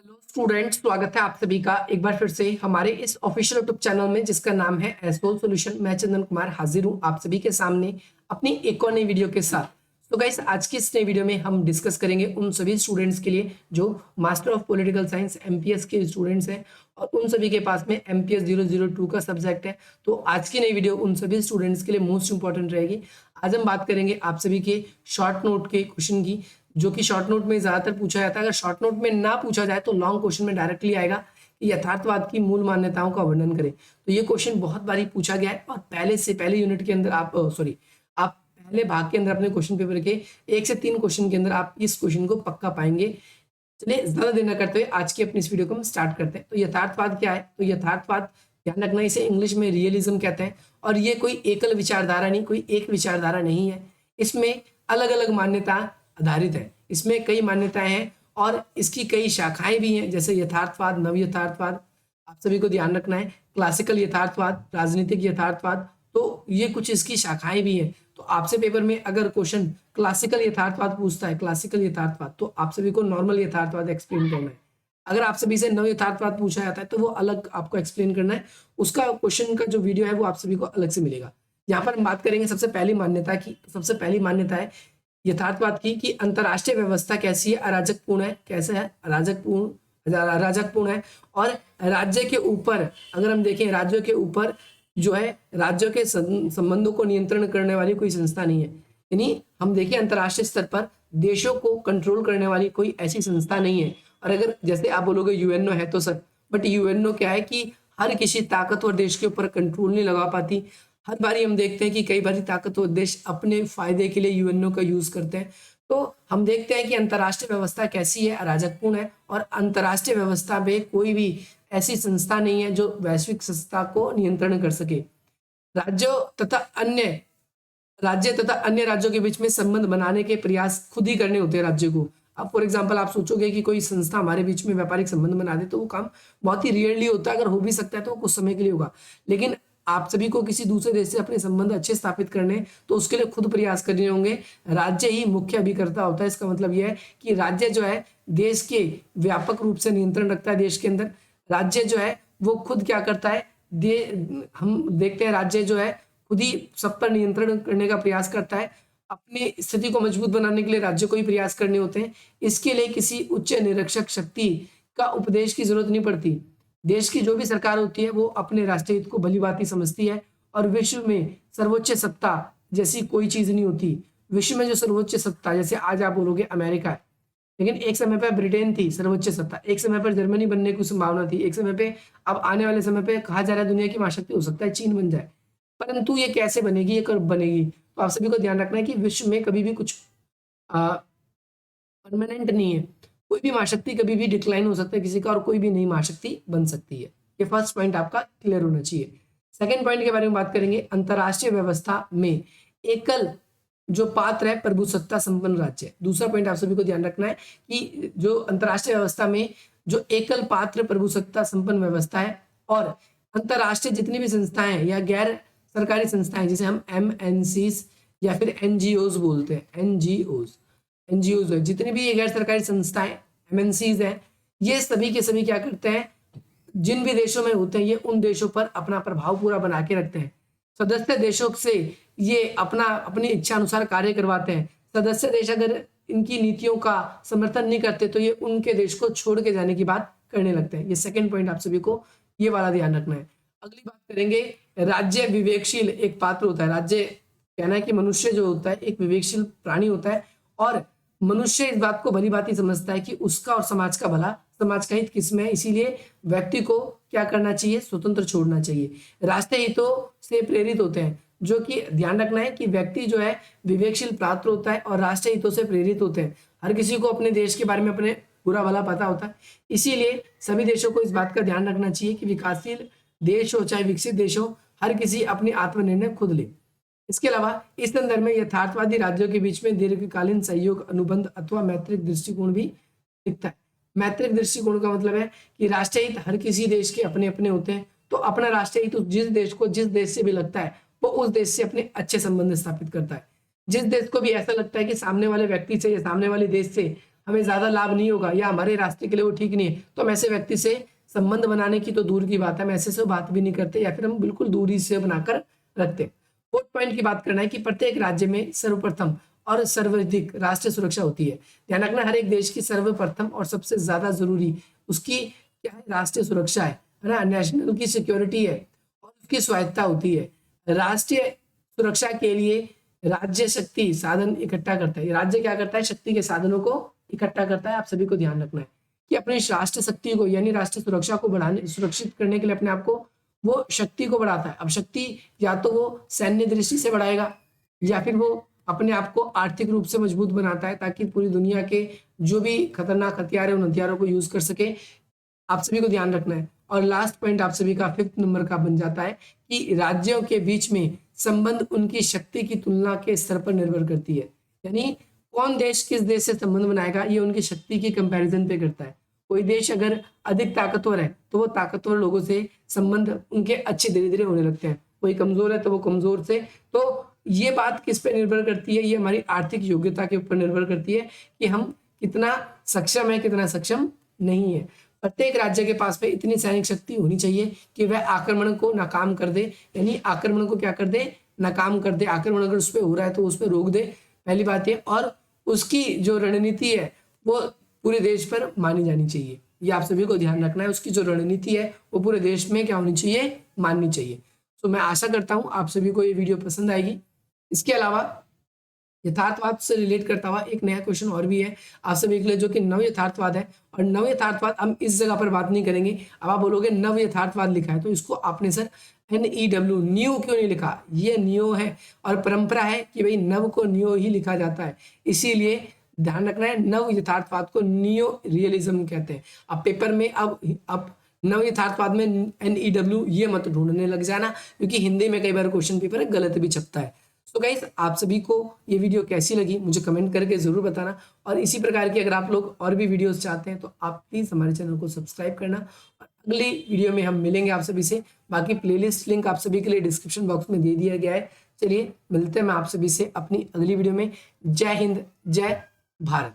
Hello students, स्वागत है आप सभी का एक बार फिर से हमारे इस ऑफिशियल यूट्यूब चैनल में जिसका नाम है एसोल सॉल्यूशन। मैं चंदन कुमार हाजिर हूं आप सभी के सामने अपनी एक और नई वीडियो के साथ। तो गाइस, आज की इस नई वीडियो में हम डिस्कस करेंगे उन सभी स्टूडेंट्स के लिए जो master of political science MPS के स्टूडेंट्स हैं और उन सभी के पास में एमपीएस 002 का सब्जेक्ट है। तो आज की नई वीडियो उन सभी स्टूडेंट्स के लिए मोस्ट इंपॉर्टेंट रहेगी। आज हम बात करेंगे आप सभी के शॉर्ट नोट के क्वेश्चन की, जो कि शॉर्ट नोट में ज्यादातर पूछा जाता है। अगर शॉर्ट नोट में ना पूछा जाए तो लॉन्ग क्वेश्चन में डायरेक्टली आएगा कि यथार्थवाद की मूल मान्यताओं का वर्णन करें। तो ये क्वेश्चन बहुत बारी पूछा गया है और पहले यूनिट के अंदर आप पहले भाग के अंदर अपने क्वेश्चन पेपर के 1 से 3 क्वेश्चन के अंदर आप इस क्वेश्चन को पक्का पाएंगे। चलिए ज्यादा देर न करते हुए आज की अपनी इस वीडियो को हम स्टार्ट करते हैं। तो यथार्थवाद क्या है? तो यथार्थवाद, ध्यान रखना, इसे इंग्लिश में रियलिज्म कहते हैं और ये कोई एकल विचारधारा नहीं, कोई एक विचारधारा नहीं है। इसमें अलग अलग मान्यता आधारित है। इसमें कई मान्यताएं हैं और इसकी कई शाखाएं भी हैं, जैसे यथार्थवाद, नव यथार्थवाद, आप सभी को ध्यान रखना है, क्लासिकल यथार्थवाद, राजनीतिक यथार्थवाद। तो ये कुछ इसकी शाखाएं भी हैं। तो आपसे पेपर में अगर क्वेश्चन क्लासिकल यथार्थवाद पूछता है, क्लासिकल यथार्थवाद, तो आप सभी को नॉर्मल यथार्थवाद एक्सप्लेन करना है। अगर आप सभी से नव यथार्थवाद पूछा जाता है तो वो अलग आपको एक्सप्लेन करना है। उसका क्वेश्चन का जो वीडियो है वो आप सभी को अलग से मिलेगा। यहाँ पर हम बात करेंगे सबसे पहली मान्यता की। सबसे पहली मान्यता है यथार्थवाद की कि अंतरराष्ट्रीय व्यवस्था कैसी है? अराजकपूर्ण है। कैसे है? अराजकपूर्ण है। और राज्य के ऊपर, अगर हम देखें, राज्यों के ऊपर जो है, राज्यों के संबंधों को नियंत्रण करने वाली कोई संस्था नहीं है। यानी हम देखें अंतरराष्ट्रीय स्तर पर देशों को कंट्रोल करने वाली कोई ऐसी संस्था नहीं है। और अगर जैसे आप बोलोगे यूएनओ है तो सर, बट यूएनओ क्या है कि हर किसी ताकतवर देश के ऊपर कंट्रोल नहीं लगा पाती। हर बारी हम देखते हैं कि कई बारी ताकतवर देश अपने फायदे के लिए यूएनओ का यूज करते हैं। तो हम देखते हैं कि अंतरराष्ट्रीय व्यवस्था कैसी है? अराजकपूर्ण है। और अंतरराष्ट्रीय व्यवस्था में कोई भी ऐसी संस्था नहीं है जो वैश्विक संस्था को नियंत्रण कर सके। राज्यों तथा अन्य राज्यों के बीच में संबंध बनाने के प्रयास खुद ही करने होते हैं राज्यों को। अब फॉर एग्जांपल आप सोचोगे कि कोई संस्था हमारे बीच में व्यापारिक संबंध बना दे, तो वो काम बहुत ही रेयरली होता है। अगर हो भी सकता है तो वो कुछ समय के लिए होगा। लेकिन आप सभी को किसी दूसरे देश से अपने संबंध अच्छे स्थापित करने, तो उसके लिए खुद प्रयास करने होंगे। राज्य ही मुख्य अभिकर्ता होता है। इसका मतलब यह है कि राज्य जो है देश के व्यापक रूप से नियंत्रण रखता है। देश के अंदर राज्य जो है वो खुद क्या करता है, हम देखते हैं राज्य जो है खुद ही सब पर नियंत्रण करने का प्रयास करता है। अपनी स्थिति को मजबूत बनाने के लिए राज्य को ही प्रयास करने होते हैं। इसके लिए किसी उच्च निरीक्षक शक्ति का उपदेश की जरूरत नहीं पड़ती। देश की जो भी सरकार होती है वो अपने राष्ट्रीय हित को भलीभांति समझती है और विश्व में सर्वोच्च सत्ता जैसी कोई चीज नहीं होती। विश्व में जो सर्वोच्च सत्ता, जैसे आज आप बोलोगे अमेरिका है, लेकिन एक समय पर ब्रिटेन थी सर्वोच्च सत्ता, एक समय पर जर्मनी बनने की संभावना थी, एक समय पे, अब आने वाले समय पे कहा जा रहा है दुनिया की महाशक्ति हो सकता है चीन बन जाए। परंतु ये कैसे बनेगी, ये कब बनेगी? तो आप सभी को ध्यान रखना है कि विश्व में कभी भी कुछ परमानेंट नहीं है। कोई भी महाशक्ति कभी भी डिक्लाइन हो सकता है किसी का, और कोई भी नई महाशक्ति बन सकती है। ये फर्स्ट पॉइंट आपका क्लियर होना चाहिए। सेकंड पॉइंट के बारे में बात करेंगे, अंतरराष्ट्रीय व्यवस्था में एकल जो पात्र है प्रभुसत्ता संपन्न राज्य। दूसरा पॉइंट आप सभी को ध्यान रखना है कि जो अंतरराष्ट्रीय व्यवस्था में जो एकल पात्र प्रभुसत्ता संपन्न व्यवस्था है, और अंतरराष्ट्रीय जितनी भी संस्थाएं हैं या गैर सरकारी संस्थाएं, जिसे हम एमएनसीज या फिर एनजीओज बोलते हैं, एनजीओज है, जितनी भी ये गैर सरकारी संस्थाएं एमएनसीज हैं, ये सभी के सभी क्या करते हैं, जिन भी देशों में होते हैं ये उन देशों पर अपना प्रभाव पूरा बना के रखते हैं। सदस्य देशों से ये अपनी इच्छा अनुसार कार्य करवाते हैं। सदस्य देश अगर इनकी नीतियों का समर्थन नहीं करते तो ये उनके देश को छोड़ के जाने की बात करने लगते हैं। ये सेकंड पॉइंट आप सभी को ये वाला ध्यान रखना है। अगली बात करेंगे, राज्य विवेकशील एक पात्र होता है। राज्य कहना है कि मनुष्य जो होता है एक विवेकशील प्राणी होता है, और मनुष्य इस बात को भली भांति समझता है कि उसका और समाज का भला, समाज का हित किसमें है। इसीलिए व्यक्ति को क्या करना चाहिए, स्वतंत्र छोड़ना चाहिए। राष्ट्रीय हितों से प्रेरित होते हैं, जो कि ध्यान रखना है कि व्यक्ति जो है विवेकशील पात्र होता है और राष्ट्रीय हितों से प्रेरित होते हैं। हर किसी को अपने देश के बारे में अपने बुरा भला पता होता है। इसीलिए सभी देशों को इस बात का ध्यान रखना चाहिए कि विकासशील देश हो चाहे विकसित देश हो, हर किसी अपनी आत्मनिर्णय खुद ले। इसके अलावा इस संदर्भ में यथार्थवादी राज्यों के बीच में दीर्घकालीन सहयोग, अनुबंध अथवा मैत्रिक दृष्टिकोण भी दिखता है। मैत्रिक दृष्टिकोण का मतलब है कि राष्ट्रीय हित हर किसी देश के अपने अपने होते हैं, तो अपना राष्ट्रीय हित जिस देश से भी लगता है वो उस देश से अपने अच्छे संबंध स्थापित करता है। जिस देश को भी ऐसा लगता है कि सामने वाले व्यक्ति से या सामने वाले देश से हमें ज्यादा लाभ नहीं होगा या हमारे रास्ते के लिए वो ठीक नहीं है, तो हम ऐसे व्यक्ति से संबंध बनाने की तो दूर की बात है, हम ऐसे से बात भी नहीं करते या फिर हम बिल्कुल दूरी से बनाकर रखते। फोर्थ पॉइंट की बात करना है कि प्रत्येक राज्य में सर्वप्रथम और सर्वाधिक राष्ट्रीय सुरक्षा होती है। ध्यान रखना, हर एक देश की सर्वप्रथम और सबसे ज्यादा जरूरी उसकी क्या है, राष्ट्रीय सुरक्षा है ना, नेशनल की सिक्योरिटी है और उसकी स्वायत्ता होती है। राष्ट्रीय सुरक्षा के लिए राज्य शक्ति साधन इकट्ठा करता है। राज्य क्या करता है, शक्ति के साधनों को इकट्ठा करता है। आप सभी को ध्यान रखना है कि अपनी राष्ट्र शक्ति को यानी राष्ट्रीय सुरक्षा को बढ़ाने, सुरक्षित करने के लिए अपने आप को वो शक्ति को बढ़ाता है। अब शक्ति या तो वो सैन्य दृष्टि से बढ़ाएगा या फिर वो अपने आप को आर्थिक रूप से मजबूत बनाता है ताकि पूरी दुनिया के जो भी खतरनाक हथियार है उन हथियारों को यूज कर सके। आप सभी को ध्यान रखना है। और लास्ट पॉइंट आप सभी का 5th नंबर का बन जाता है कि राज्यों के बीच में संबंध उनकी शक्ति की तुलना के स्तर पर निर्भर करती है। यानी कौन देश किस देश से संबंध बनाएगा ये उनकी शक्ति की कंपैरिजन पे करता है। कोई देश अगर अधिक ताकतवर है तो वो ताकतवर लोगों से संबंध उनके अच्छे धीरे धीरे होने लगते हैं, कोई कमजोर है तो वो कमजोर से। तो ये बात किस पे निर्भर करती है, ये हमारी आर्थिक योग्यता के ऊपर निर्भर करती है कि हम कितना सक्षम है कितना सक्षम नहीं है। प्रत्येक राज्य के पास में इतनी सैनिक शक्ति होनी चाहिए कि वह आक्रमण को नाकाम कर दे, यानी आक्रमण को क्या कर दे, नाकाम कर दे। आक्रमण अगर उस पर हो रहा है तो उस पर रोक दे, पहली बात है। और उसकी जो रणनीति है वो पूरे देश पर मानी जानी चाहिए, ये आप सभी को ध्यान रखना है। उसकी जो रणनीति है वो पूरे देश में क्या होनी चाहिए, माननी चाहिए। तो मैं आशा करता हूँ आप सभी को ये वीडियो पसंद आएगी। इसके अलावा यथार्थवाद से रिलेट करता हुआ एक नया क्वेश्चन और भी है आप सभी के लिए, जो कि नव यथार्थवाद है। और नव यथार्थवाद हम इस जगह पर बात नहीं करेंगे। अब आप बोलोगे नव यथार्थवाद लिखा है तो इसको आपने सर NEW न्यू क्यों नहीं लिखा, ये न्यू है और परंपरा है कि भाई नव को न्यू ही लिखा जाता है, इसीलिए ध्यान रखना है। नव यथार्थवाद को नियो रियलिज्म कहते हैं। अब पेपर में अब नव यथार्थवाद में NEW ये मत ढूंढने लग जाना, क्योंकि हिंदी में कई बार क्वेश्चन पेपर गलत भी छपता है। तो गाइस आप सभी को ये वीडियो कैसी लगी मुझे कमेंट करके जरूर बताना। और इसी प्रकार की अगर आप लोग और भी वीडियोस चाहते हैं तो आप प्लीज हमारे चैनल को सब्सक्राइब करना। और अगली वीडियो में हम मिलेंगे आप सभी से। बाकी प्लेलिस्ट लिंक आप सभी के लिए डिस्क्रिप्शन बॉक्स में दे दिया गया है। चलिए मिलते हैं मैं आप सभी से अपनी अगली वीडियो में। जय हिंद, जय भारत।